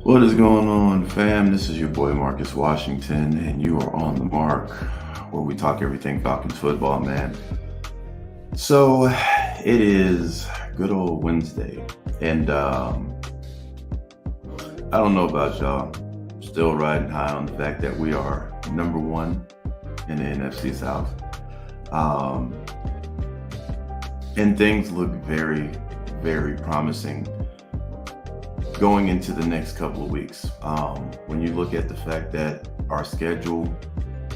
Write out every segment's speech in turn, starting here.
What is going on, fam? This is your boy Marcus Washington, and you are on the mark, where we talk everything Falcons football, man. So it is good old Wednesday, and I don't know about y'all. Still riding high on the fact that we are number one in the NFC South, um, and things look very, very promising going into the next couple of weeks. When you look at the fact that our schedule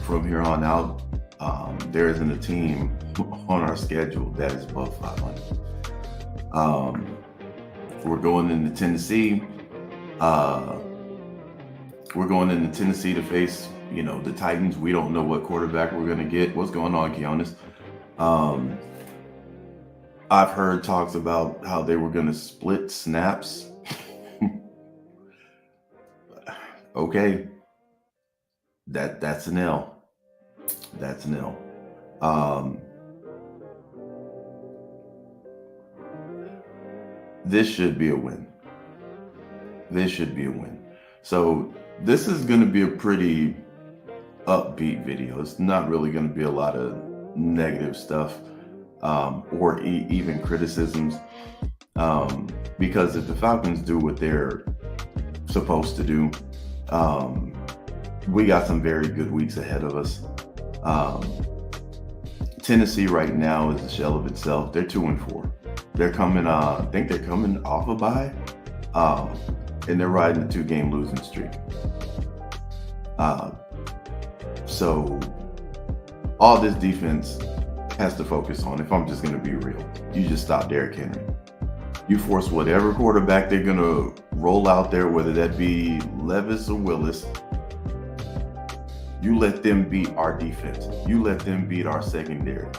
from here on out, there isn't a team on our schedule that is above 500. We're going into Tennessee. We're going into Tennessee to face, the Titans. We don't know what quarterback we're going to get. What's going on, Keonis? I've heard talks about how they were going to split snaps. Okay, that's an L. That's an L. This should be a win. This should be a win. So this is going to be a pretty upbeat video. It's not really going to be a lot of negative stuff or even criticisms, because if the Falcons do what they're supposed to do, we got some very good weeks ahead of us. Tennessee right now is a shell of itself. They're 2-4. They're coming, I think they're coming off a bye, and they're riding a 2-game losing streak. So all this defense has to focus on, if I'm just going to be real, you just stop Derrick Henry. You force whatever quarterback they're going to roll out there, whether that be Levis or Willis. You let them beat our defense. You let them beat our secondary.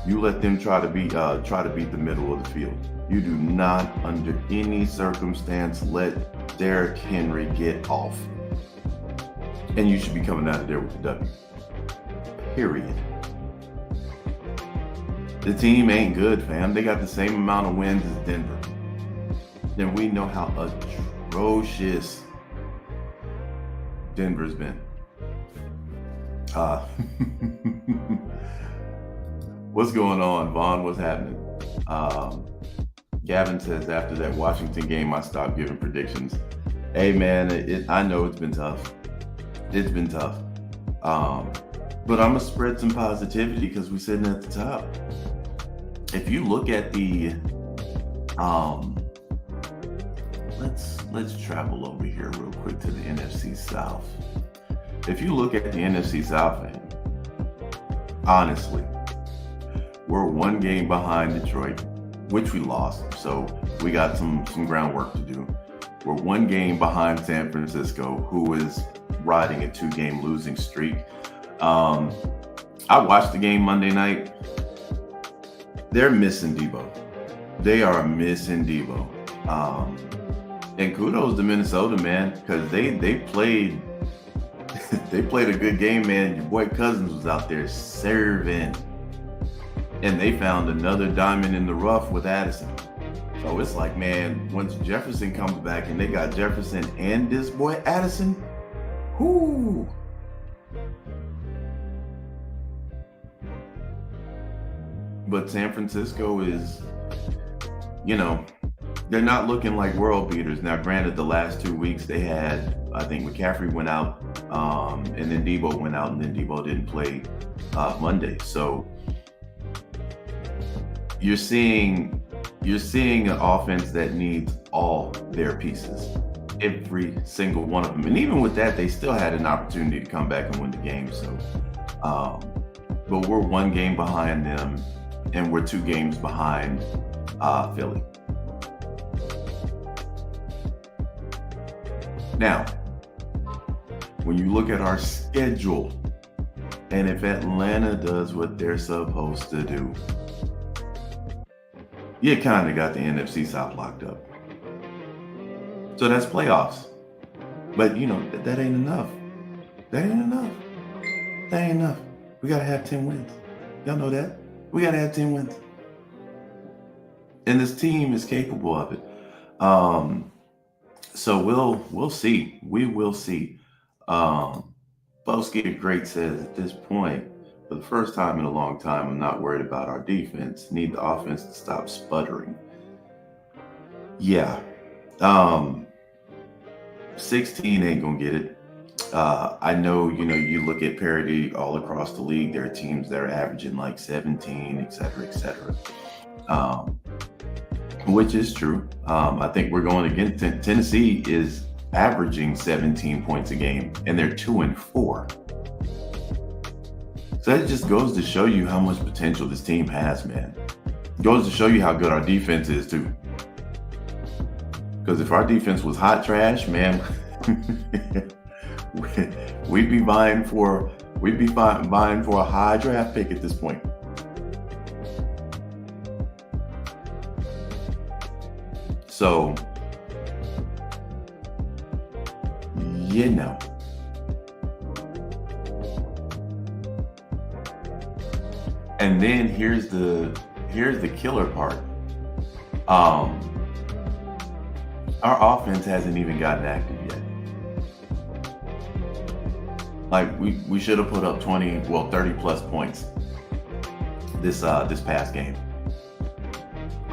You let them try to beat the middle of the field. You do not, under any circumstance, let Derrick Henry get off. And you should be coming out of there with the W. Period. The team ain't good, fam. They got the same amount of wins as Denver. Then we know how atrocious Denver's been. What's going on, Vaughn? What's happening? Gavin says, after that Washington game, I stopped giving predictions. Hey, man, I know it's been tough. It's been tough. But I'm going to spread some positivity because we're sitting at the top. If you look at the, let's travel over here real quick to the NFC South. If you look at the NFC South, man, honestly, we're 1 game behind Detroit, which we lost. So we got some groundwork to do. We're 1 game behind San Francisco, who is riding a 2-game losing streak. I watched the game Monday night. They're missing Debo. They are missing Debo. And kudos to Minnesota, man, because they played they played a good game, man. Your boy Cousins was out there serving. And they found another diamond in the rough with Addison. So it's like, man, once Jefferson comes back and they got Jefferson and this boy Addison, whoo. But San Francisco is, they're not looking like world beaters. Now, granted, the last 2 weeks they had, I think McCaffrey went out, and then Debo went out, and then Debo didn't play Monday. So you're seeing an offense that needs all their pieces, every single one of them. And even with that, they still had an opportunity to come back and win the game. So, but we're 1 game behind them, and we're 2 games behind Philly. Now, when you look at our schedule, and if Atlanta does what they're supposed to do, you kind of got the NFC South locked up. So that's playoffs. But, that ain't enough. That ain't enough. That ain't enough. We got to have 10 wins. Y'all know that. We got to have 10 wins. And this team is capable of it. So we'll see. We will see. Um, Boski Great says at this point, for the first time in a long time, I'm not worried about our defense. Need the offense to stop sputtering. Yeah. Um, 16 ain't gonna get it. I know, you look at parity all across the league. There are teams that are averaging like 17, et cetera, et cetera. Um, which is true. I think we're going against Tennessee is averaging 17 points a game, and they're 2-4. So that just goes to show you how much potential this team has, man. It goes to show you how good our defense is too. Because if our defense was hot trash, man, we'd be vying for a high draft pick at this point. So, and then here's the killer part. Our offense hasn't even gotten active yet. Like we should have put up 30 plus points this past game.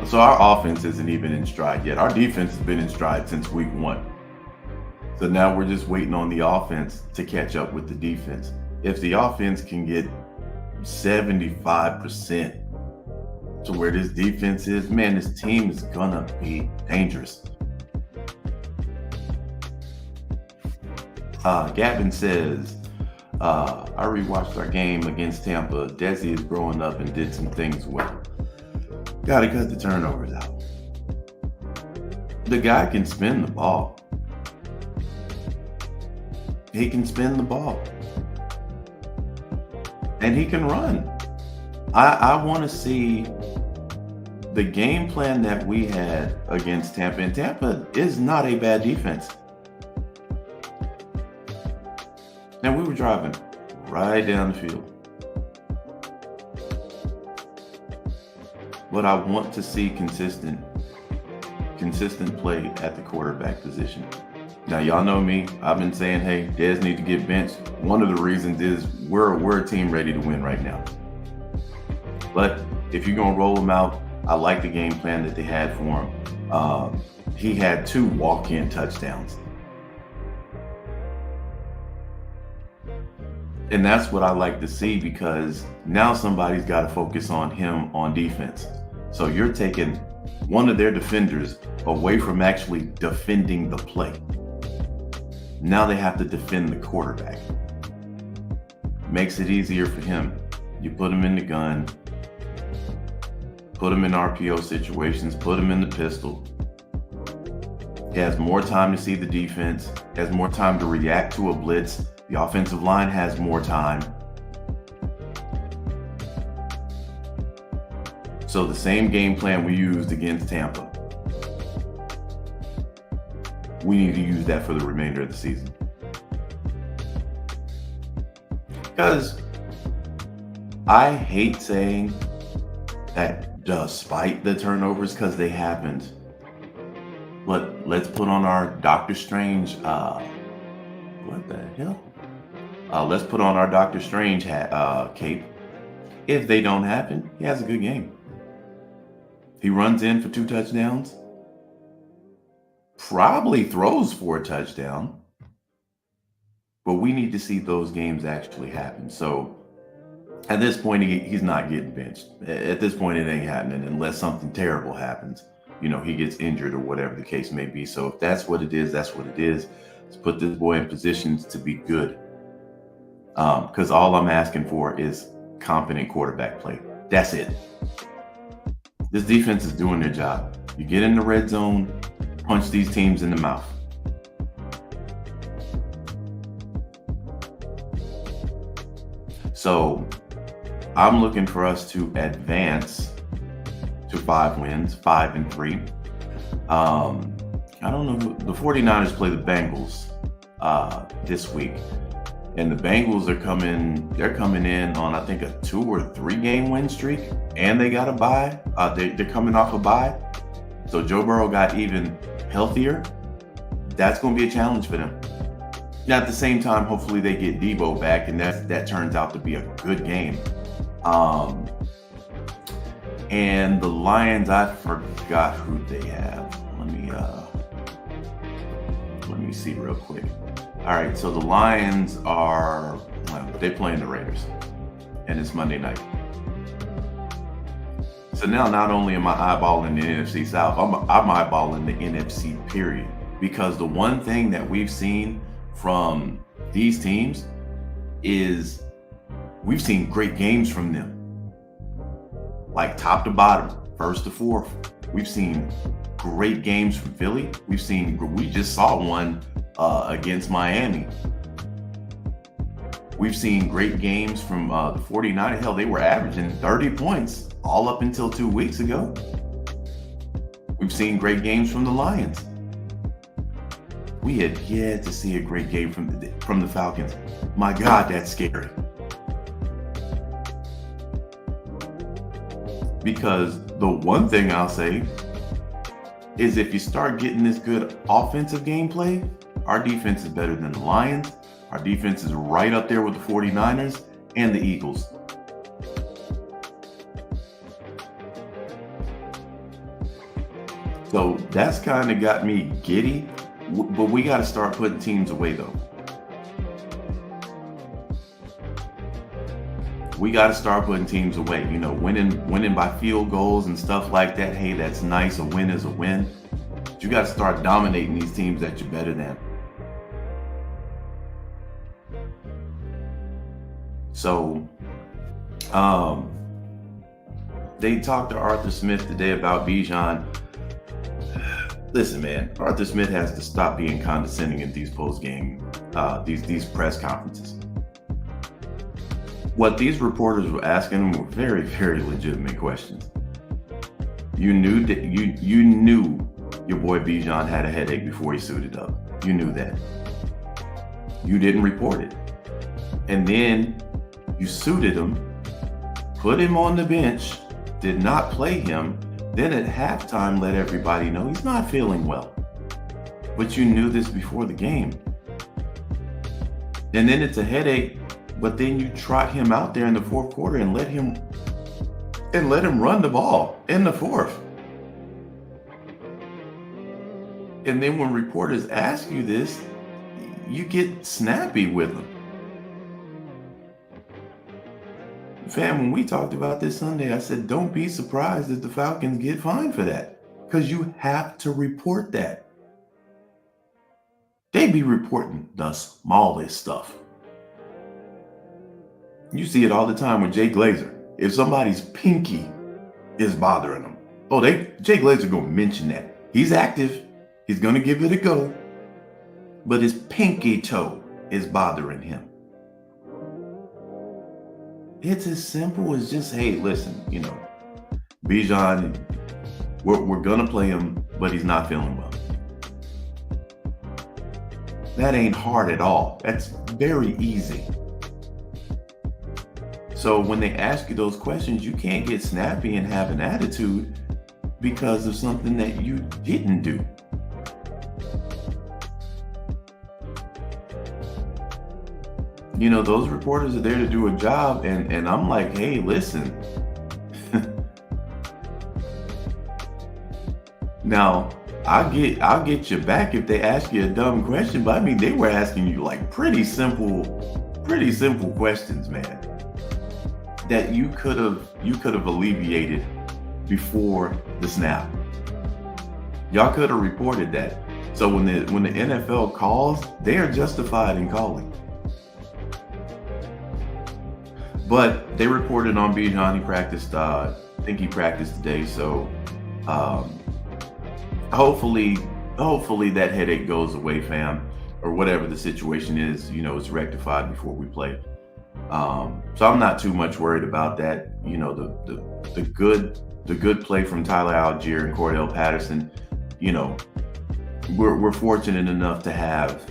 So our offense isn't even in stride yet. Our defense has been in stride since week 1. So now we're just waiting on the offense to catch up with the defense. If the offense can get 75% to where this defense is, man, this team is gonna be dangerous. Gavin says, I rewatched our game against Tampa. Desi is growing up and did some things well. Gotta cut the turnovers out. The guy can spin the ball. He can spin the ball. And he can run. I want to see the game plan that we had against Tampa. And Tampa is not a bad defense. And we were driving right down the field. But I want to see consistent play at the quarterback position. Now, y'all know me. I've been saying, hey, Dez needs to get benched. One of the reasons is we're a team ready to win right now. But if you're going to roll him out, I like the game plan that they had for him. He had 2 walk-in touchdowns. And that's what I like to see, because now somebody's got to focus on him on defense. So you're taking one of their defenders away from actually defending the play. Now they have to defend the quarterback. Makes it easier for him. You put him in the gun, put him in RPO situations, put him in the pistol. He has more time to see the defense, has more time to react to a blitz. The offensive line has more time. So the same game plan we used against Tampa, we need to use that for the remainder of the season. Because I hate saying that despite the turnovers, because they happened, but let's put on our Doctor Strange, what the hell? Let's put on our Doctor Strange cape. If they don't happen, he has a good game. He runs in for 2 touchdowns. Probably throws for a touchdown. But we need to see those games actually happen. So at this point, he's not getting benched. At this point, it ain't happening unless something terrible happens. He gets injured or whatever the case may be. So if that's what it is, that's what it is. Let's put this boy in positions to be good. Because all I'm asking for is competent quarterback play. That's it. This defense is doing their job. You get in the red zone, punch these teams in the mouth. So I'm looking for us to advance to 5 wins, 5-3. I don't know. The 49ers play the Bengals this week. And the Bengals they're coming in on, I think, a 2 or 3 game win streak, and they got a bye. They're coming off a bye. So Joe Burrow got even healthier. that's going to be a challenge for them. Now, at the same time, hopefully they get Debo back, and that turns out to be a good game. And the Lions, I forgot who they have. Let me see real quick. All right, so the Lions they're playing the Raiders, and it's Monday night. So now, not only am I eyeballing the NFC South, I'm eyeballing the NFC period, because the one thing that we've seen from these teams is we've seen great games from them. Like top to bottom, first to fourth. We've seen great games from Philly. We just saw one against Miami. We've seen great games from the 49ers. Hell, they were averaging 30 points all up until 2 weeks ago. We've seen great games from the Lions. We had yet to see a great game from the Falcons. My God, that's scary. Because the one thing I'll say is if you start getting this good offensive gameplay, our defense is better than the Lions. Our defense is right up there with the 49ers and the Eagles. So that's kind of got me giddy, but we got to start putting teams away though. We got to start putting teams away. You know, winning by field goals and stuff like that. Hey, that's nice. A win is a win. But you got to start dominating these teams that you're better than. So, they talked to Arthur Smith today about Bijan. Listen, man, Arthur Smith has to stop being condescending in these post-game, these press conferences. What these reporters were asking him were very, very legitimate questions. You knew that you knew your boy Bijan had a headache before he suited up. You knew that. You didn't report it. And then you suited him, put him on the bench, did not play him, then at halftime let everybody know he's not feeling well. But you knew this before the game. And then it's a headache, but then you trot him out there in the fourth quarter and let him run the ball in the fourth. And then when reporters ask you this, you get snappy with them. Fam, when we talked about this Sunday, I said, don't be surprised if the Falcons get fined for that, because you have to report that. They be reporting the smallest stuff. You see it all the time with Jay Glazer. If somebody's pinky is bothering them, Jay Glazer gonna mention that. He's active. He's gonna give it a go. But his pinky toe is bothering him. It's as simple as just, hey, listen, you know, Bijan, we're gonna play him, but he's not feeling well. That ain't hard at all. That's very easy. So when they ask you those questions, you can't get snappy and have an attitude because of something that you didn't do. You know, those reporters are there to do a job, and I'm like, hey, listen. Now, I'll get you back if they ask you a dumb question, but I mean, they were asking you like pretty simple questions, man, that you could have alleviated before the snap. Y'all could have reported that. So when the NFL calls, they are justified in calling. But they reported on Bijan. He practiced, I think he practiced today. So hopefully that headache goes away, fam, or whatever the situation is, you know, it's rectified before we play. So I'm not too much worried about that. You know, the good play from Tyler Algier and Cordell Patterson, you know, we're fortunate enough to have,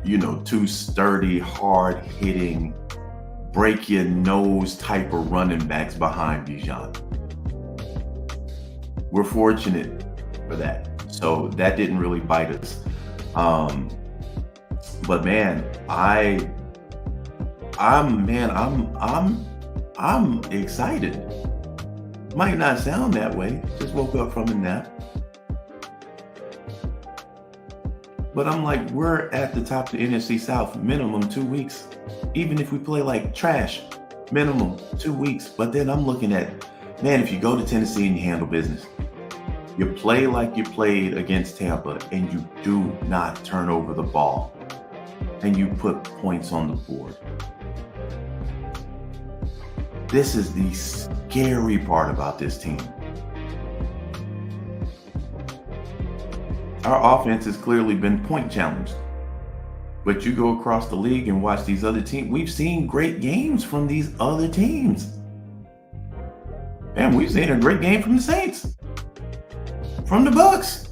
you know, two sturdy, hard hitting, break your nose type of running backs behind Bijan. We're fortunate for that. So that didn't really bite us. Um, but man, I'm excited. Might not sound that way. Just woke up from a nap. But I'm like, we're at the top of the NFC South, minimum 2 weeks. Even if we play like trash, minimum 2 weeks. But then I'm looking at, man, if you go to Tennessee and you handle business, you play like you played against Tampa and you do not turn over the ball and you put points on the board. This is the scary part about this team. Our offense has clearly been point challenged. But you go across the league and watch these other teams. We've seen great games from these other teams. Man, we've seen a great game from the Saints. From the Bucks.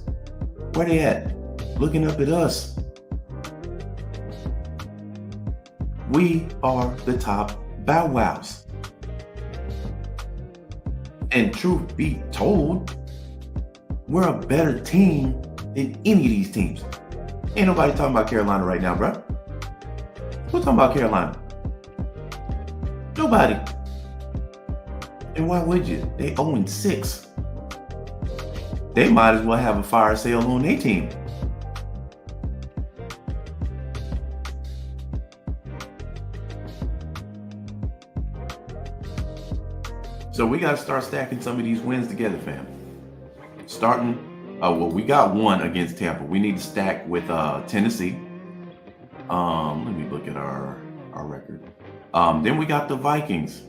Where they at? Looking up at us. We are the top bow wows. And truth be told, we're a better team than any of these teams. Ain't nobody talking about Carolina right now, bro. Who's talking about Carolina? Nobody. And why would you? They 0-6. They might as well have a fire sale on their team. So we got to start stacking some of these wins together, fam. We got one against Tampa. We need to stack with Tennessee. Let me look at our record. Then we got the Vikings.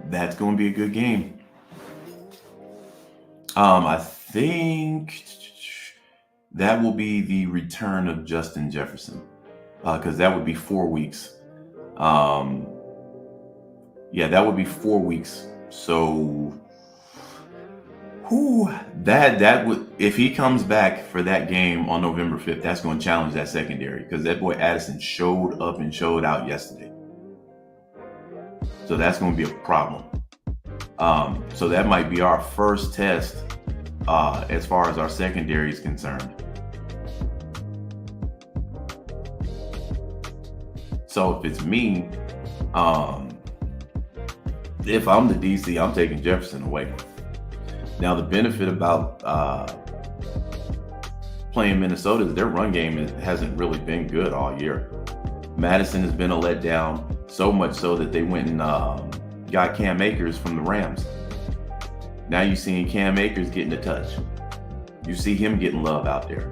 That's going to be a good game. I think that will be the return of Justin Jefferson, because that would be 4 weeks. Yeah, that would be 4 weeks. So, that would, if he comes back for that game on November 5th, that's going to challenge that secondary, because that boy Addison showed up and showed out yesterday. So that's going to be a problem. So that might be our first test as far as our secondary is concerned. So if it's me, if I'm the DC, I'm taking Jefferson away. Now, the benefit about playing Minnesota is their run game hasn't really been good all year. Madison has been a letdown, so much so that they went and got Cam Akers from the Rams. Now you're seeing Cam Akers getting a touch. You see him getting love out there.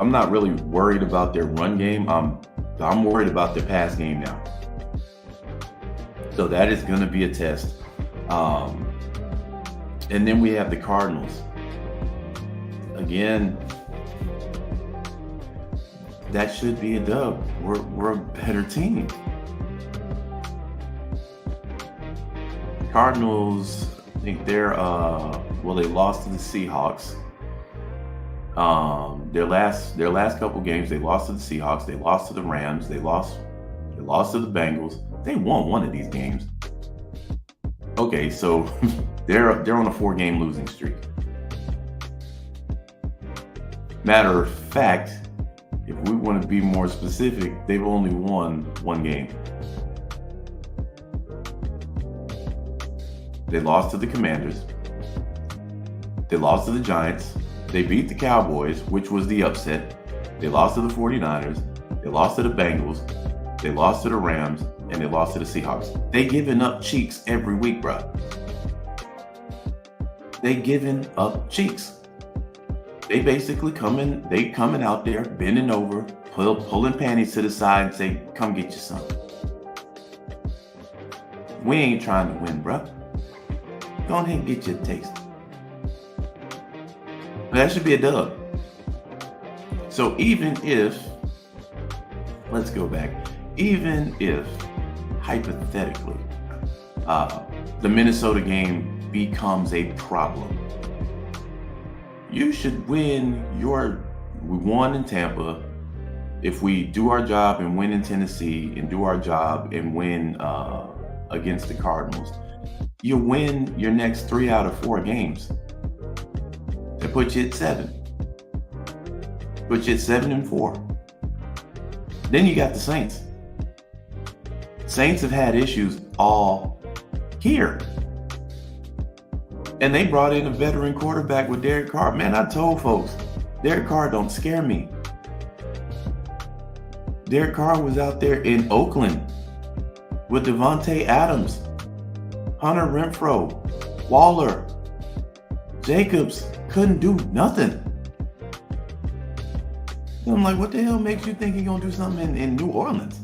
I'm not really worried about their run game. I'm worried about their pass game now. So that is going to be a test. And then we have the Cardinals. Again, that should be a dub. We're a better team. Cardinals, I think they're they lost to the Seahawks. Their last couple games, they lost to the Seahawks, they lost to the Rams, they lost to the Bengals. They won one of these games. Okay, so they're on a 4-game losing streak. Matter of fact, if we want to be more specific, they've only won one game. They lost to the Commanders. They lost to the Giants. They beat the Cowboys, which was the upset. They lost to the 49ers. They lost to the Bengals. They lost to the Rams. And they lost to the Seahawks. They giving up cheeks every week, bro. They giving up cheeks. They basically coming out there, bending over, pulling panties to the side and say, come get you some. We ain't trying to win, bro. Go ahead and get you a taste. But that should be a dub. So even if, let's go back, even if hypothetically the Minnesota game becomes a problem, you should win we won in Tampa. If we do our job and win in Tennessee and do our job and win against the Cardinals, you win your next 3 out of 4 games. That puts you at 7. but you're 7-4. Then you got the Saints. Saints have had issues all year. And they brought in a veteran quarterback with Derek Carr. Man, I told folks, Derek Carr don't scare me. Derek Carr was out there in Oakland with Devontae Adams, Hunter Renfrow, Waller, Jacobs. Couldn't do nothing. And I'm like, what the hell makes you think he's going to do something in New Orleans?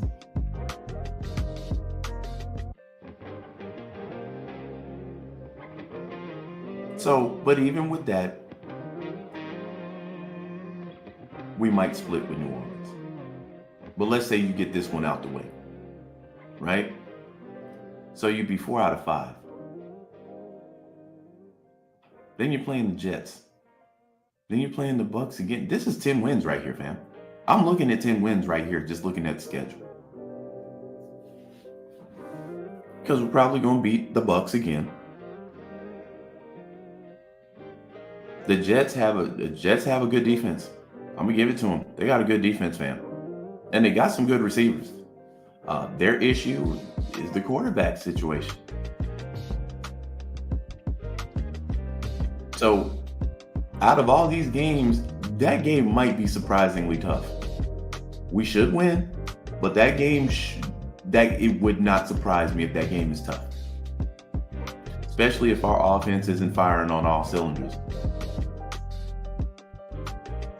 So, but even with that, we might split with New Orleans. But let's say you get this one out the way, right? So you'd be 4 out of 5. Then you're playing the Jets. Then you're playing the Bucks again. This is 10 wins right here, fam. I'm looking at 10 wins right here, just looking at the schedule. Because we're probably going to beat the Bucks again. The Jets have a good defense. I'm gonna give it to them. They got a good defense, fam, and they got some good receivers. Their issue is the quarterback situation. So, out of all these games, that game might be surprisingly tough. We should win, but that game, it would not surprise me if that game is tough, especially if our offense isn't firing on all cylinders.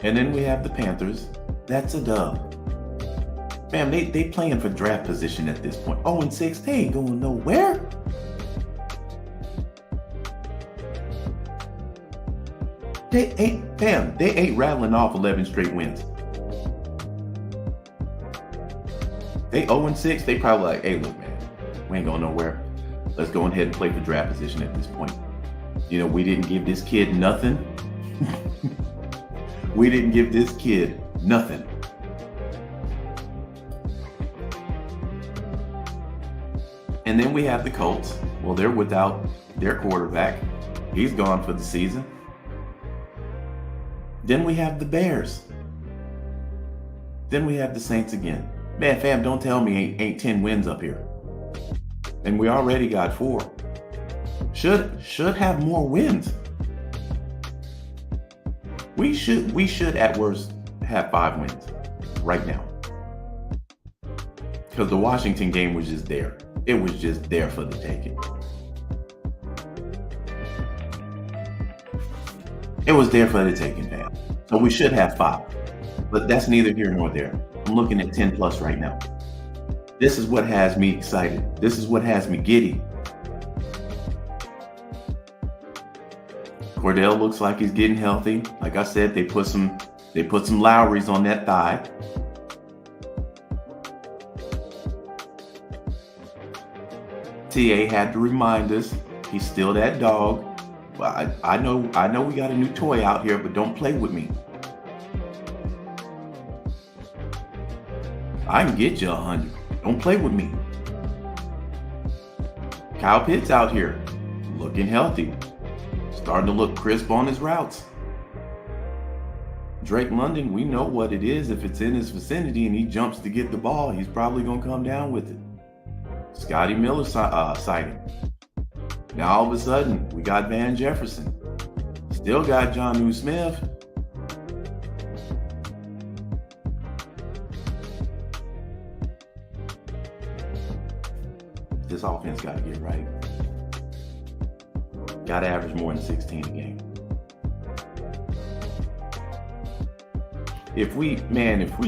And then we have the Panthers. That's a dub. Fam, they playing for draft position at this point. 0-6, they ain't going nowhere. They ain't rattling off 11 straight wins. They 0-6, they probably like, hey, look, man, we ain't going nowhere. Let's go ahead and play for draft position at this point. You know, we didn't give this kid nothing. We didn't give this kid nothing. And then we have the Colts. Well, they're without their quarterback. He's gone for the season. Then we have the Bears. Then we have the Saints again. Man, fam, don't tell me ain't 10 wins up here. And we already got 4. Should have more wins. We should at worst have 5 wins right now. Because the Washington game was just there. It was just there for the taking. It was there for the taking, man. So we should have 5. But that's neither here nor there. I'm looking at 10 plus right now. This is what has me excited. This is what has me giddy. Cordell looks like he's getting healthy. Like I said, they put some Lowrys on that thigh. TA had to remind us he's still that dog. Well, I know we got a new toy out here, but don't play with me. I can get you 100. Don't play with me. Kyle Pitts out here looking healthy. Starting to look crisp on his routes. Drake London, we know what it is. If it's in his vicinity and he jumps to get the ball, he's probably going to come down with it. Scotty Miller sighting. Now all of a sudden, we got Van Jefferson. Still got Jonnu Smith. This offense got to get right. Got to average more than 16 a game. If we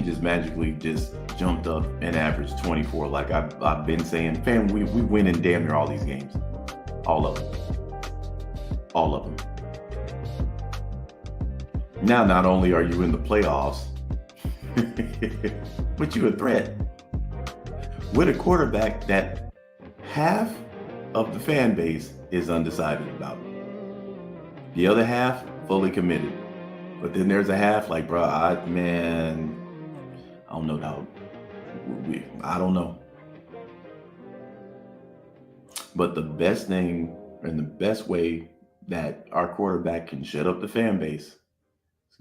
just magically just jumped up and averaged 24, like I've been saying, fam, we win in damn near all these games. All of them. All of them. Now, not only are you in the playoffs, but you're a threat. With a quarterback that half of the fan base is undecided about. The other half, fully committed. But then there's a half like, bro, I don't know, dog. I don't know. But the best thing and the best way that our quarterback can shut up the fan base is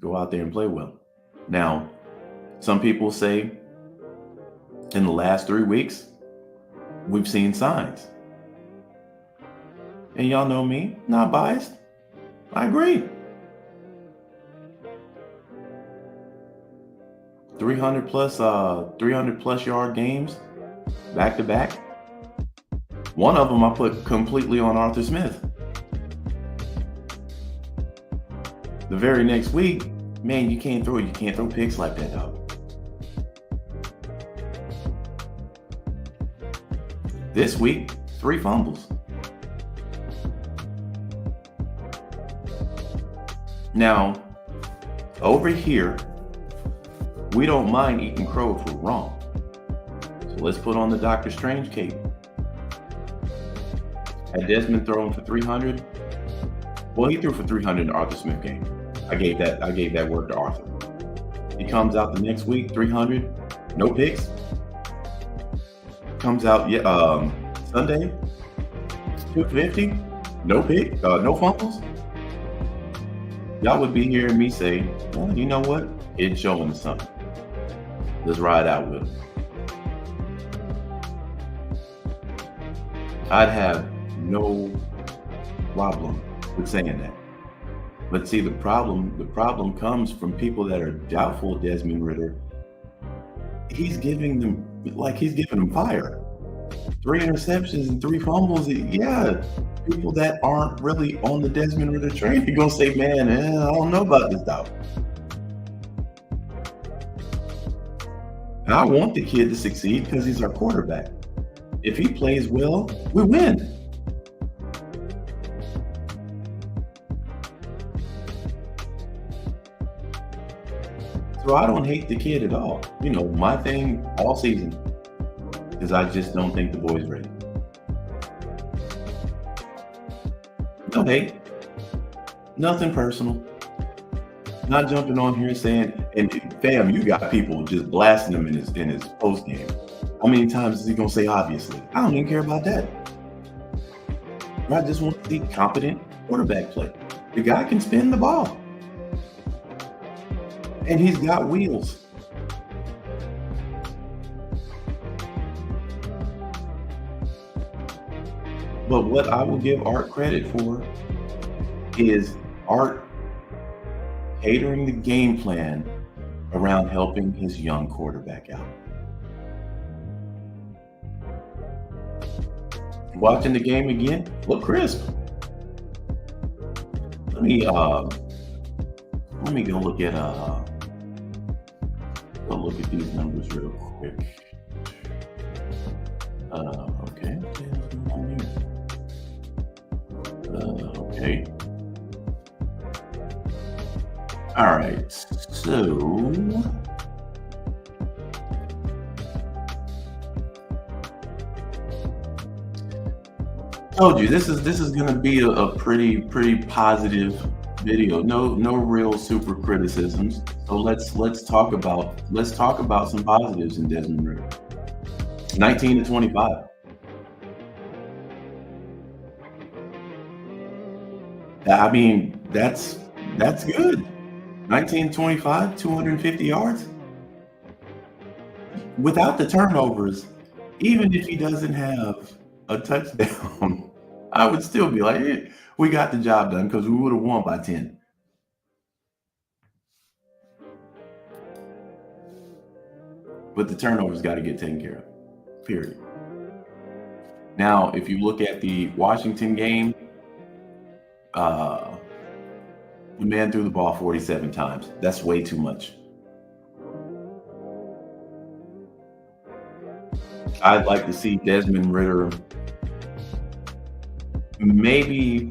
go out there and play well. Now, some people say in the last 3 weeks, we've seen signs. And y'all know me, not biased. I agree. 300 plus yard games back to back. One of them I put completely on Arthur Smith. The very next week, man, you can't throw picks like that, dog. This week, 3 fumbles. Now, over here, we don't mind eating crow if we're wrong. So let's put on the Doctor Strange cape. Had Desmond thrown for 300? Well, he threw for 300 in the Arthur Smith game. I gave that work to Arthur. He comes out the next week, 300, no picks. Comes out Sunday, 250, no pick, no fumbles. Y'all would be hearing me say, well, you know what? It's showing us something. Let's ride out with it. I'd have no problem with saying that. But see, the problem comes from people that are doubtful of Desmond Ridder. He's giving them fire. 3 interceptions and 3 fumbles. Yeah, people that aren't really on the Desmond Ridder train, you're gonna say, man, I don't know about this dog. And I want the kid to succeed because he's our quarterback. If he plays well, we win. So I don't hate the kid at all. You know, my thing all season is I just don't think the boy's ready. No hate. Nothing personal. Not jumping on here saying, and fam, you got people just blasting him in his post game. How many times is he gonna say obviously? I don't even care about that. I just want to see competent quarterback play. The guy can spin the ball. And he's got wheels. But what I will give Art credit for is Art catering the game plan around helping his young quarterback out. Watching the game again, look crisp. Let me go look at these numbers real quick. Okay. Okay. All right. So told you this is gonna be a pretty positive video. No real super criticisms. So let's talk about some positives in Desmond Ridder. 19 to 25. I mean, that's good. 19-25, 250 yards. Without the turnovers, even if he doesn't have a touchdown, I would still be like, hey, we got the job done because we would have won by 10. But the turnovers got to get taken care of, period. Now, if you look at the Washington game, the man threw the ball 47 times. That's way too much. I'd like to see Desmond Ridder maybe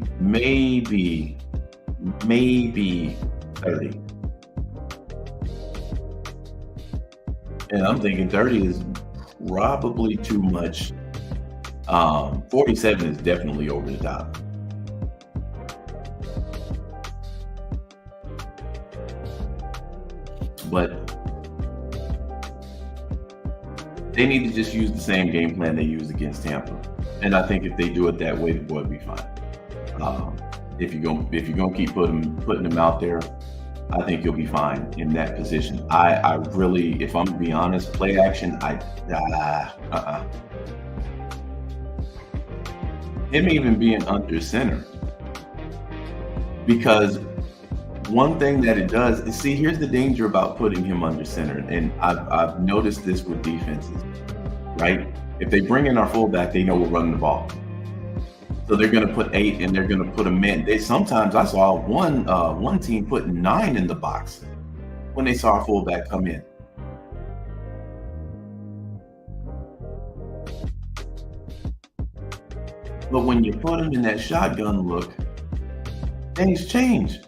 30. And I'm thinking 30 is probably too much. 47 is definitely over the top. But they need to just use the same game plan they used against Tampa. And I think if they do it that way, the boy will be fine. If you're gonna keep putting him out there, I think you'll be fine in that position. I really, if I'm to be honest, play action, him even being under center, because one thing that it does is, see, here's the danger about putting him under center, and I've noticed this with defenses, right? If they bring in our fullback, they know we're running the ball. So they're going to put 8 and they're going to put a man. They sometimes, I saw one team put 9 in the box when they saw our fullback come in. But when you put them in that shotgun look, things change.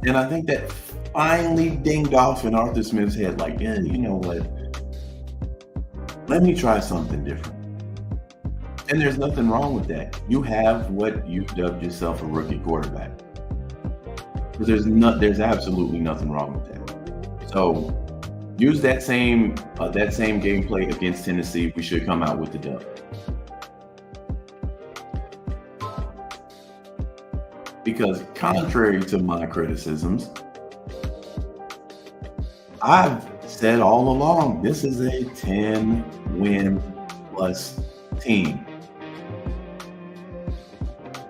And I think that finally dinged off in Arthur Smith's head, like, yeah, you know what? Let me try something different. And there's nothing wrong with that. You have what you dubbed yourself a rookie quarterback. There's absolutely nothing wrong with that. So use that same gameplay against Tennessee. We should come out with the dub. Because contrary to my criticisms, I've said all along, this is a 10-win plus team.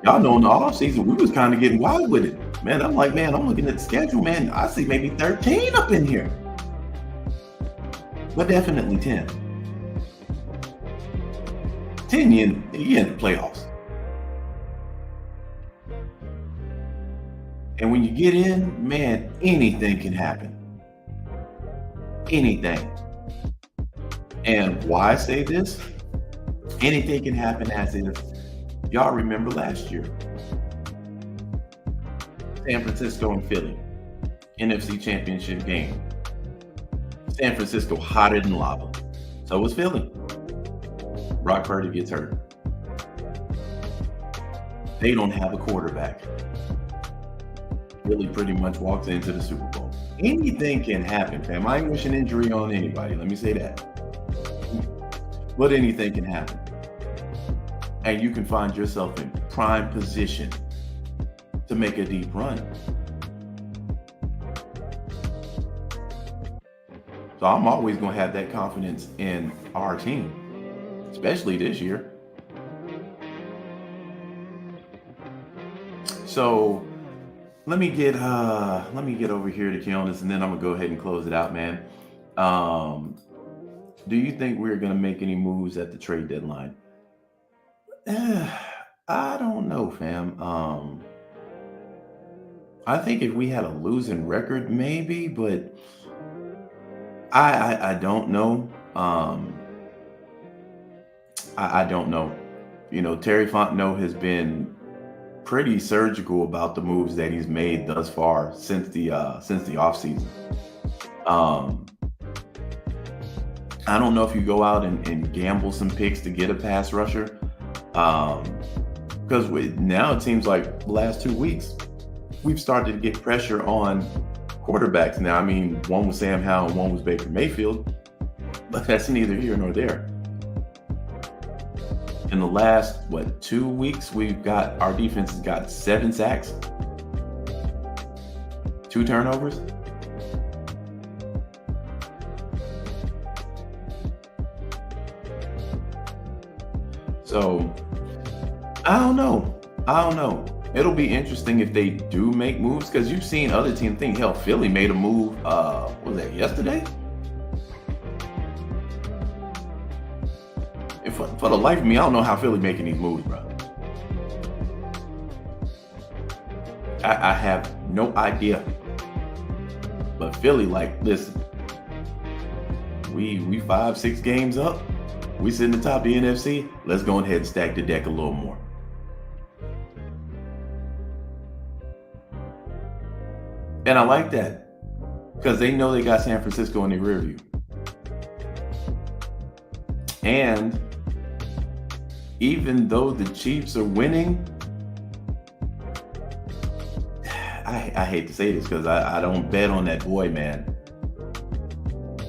Y'all know in the offseason, we was kind of getting wild with it. Man, I'm like, man, I'm looking at the schedule, man. I see maybe 13 up in here. But definitely 10. 10, you in the playoffs. And when you get in, man, anything can happen. Anything. And why I say this? Anything can happen, as in, y'all remember last year, San Francisco and Philly, NFC Championship game. San Francisco hotter than lava. So was Philly. Brock Purdy gets hurt. They don't have a quarterback. Philly pretty much walks into the Super Bowl. Anything can happen, fam. I ain't wishing injury on anybody. Let me say that. But anything can happen. And you can find yourself in prime position to make a deep run. So I'm always going to have that confidence in our team, especially this year. So let me get over here to Keonis, and then I'm gonna go ahead and close it out, man. Do you think we're gonna make any moves at the trade deadline? I don't know, fam. I think if we had a losing record, maybe, but I don't know. I don't know. You know, Terry Fontenot has been pretty surgical about the moves that he's made thus far since the offseason. I don't know if you go out and gamble some picks to get a pass rusher, because now it seems like the last 2 weeks we've started to get pressure on quarterbacks. Now, I mean, one was Sam Howell and one was Baker Mayfield, but that's neither here nor there. In the last, 2 weeks, our defense has got 7 sacks, 2 turnovers. So, I don't know. It'll be interesting if they do make moves, because you've seen other teams think, hell, Philly made a move, was that yesterday? For the life of me, I don't know how Philly making these moves, bro. I have no idea. But Philly, like, listen, we 5-6 games up. We sit in the top of the NFC. Let's go ahead and stack the deck a little more. And I like that, because they know they got San Francisco in their rear view. And even though the Chiefs are winning, I hate to say this because I don't bet on that boy, man.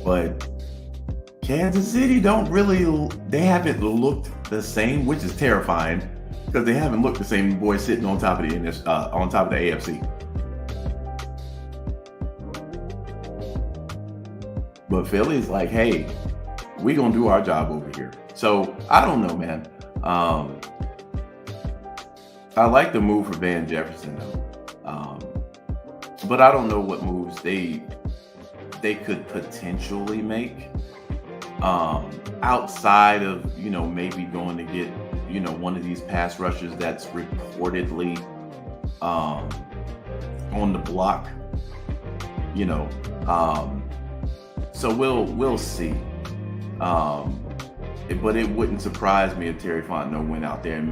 But Kansas City they haven't looked the same, which is terrifying. because they haven't looked the same. The boys sitting on top of the AFC. But Philly's like, hey, we gonna do our job over here. So I don't know, man. I like the move for Van Jefferson though, but I don't know what moves they could potentially make outside of maybe going to get one of these pass rushers that's reportedly on the block. So we'll see. But it wouldn't surprise me if Terry Fontenot went out there and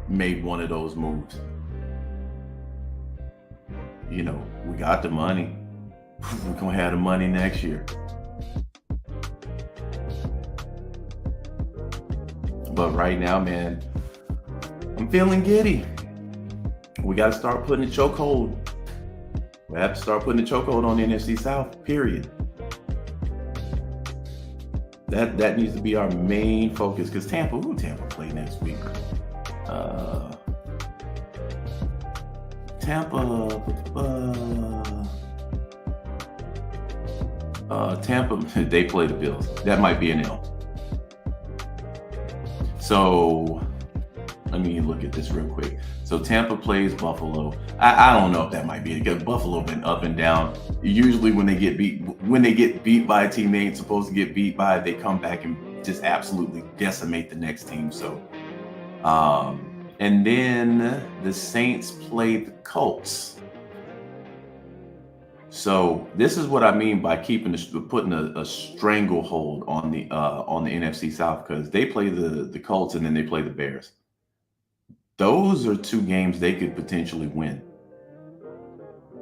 made one of those moves. We got the money. We're gonna have the money next year. But right now, man, I'm feeling giddy. We got to start putting a chokehold. We have to start putting a chokehold on the NFC South, period. That needs to be our main focus, because Tampa play next week? Tampa, they play the Bills. That might be an L. So let me look at this real quick. So Tampa plays Buffalo. I don't know if that might be it, because Buffalo been up and down. Usually when they get beat by a team they ain't supposed to get beat by, they come back and just absolutely decimate the next team. So and then the Saints play the Colts. So this is what I mean by putting a stranglehold on the NFC South, because they play the Colts and then they play the Bears. Those are two games they could potentially win.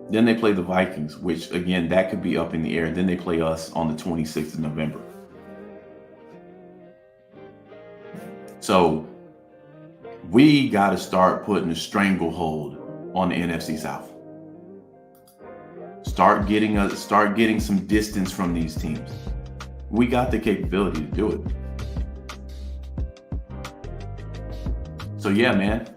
Then they play the Vikings, which again, that could be up in the air. Then they play us on the 26th of November. So we got to start putting a stranglehold on the NFC South. Start getting some distance from these teams. We got the capability to do it. So yeah, man.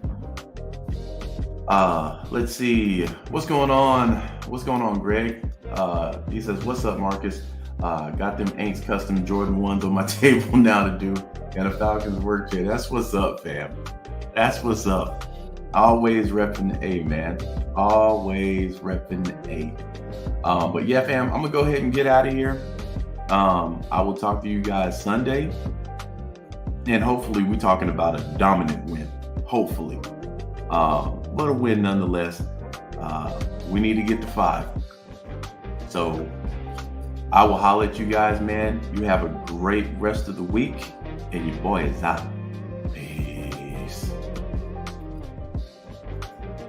Let's see what's going on. What's going on, Greg? He says, "What's up, Marcus? Got them Aints custom Jordan 1s on my table now to do, and a Falcons work chair. That's what's up, fam. That's what's up. Always repping A, man. Always repping A. But yeah, fam, I'm gonna go ahead and get out of here. I will talk to you guys Sunday, and hopefully we're talking about a dominant win. Hopefully, but a win nonetheless. We need to get to 5. So I will holler at you guys, man. You have a great rest of the week, and your boy is out. Peace.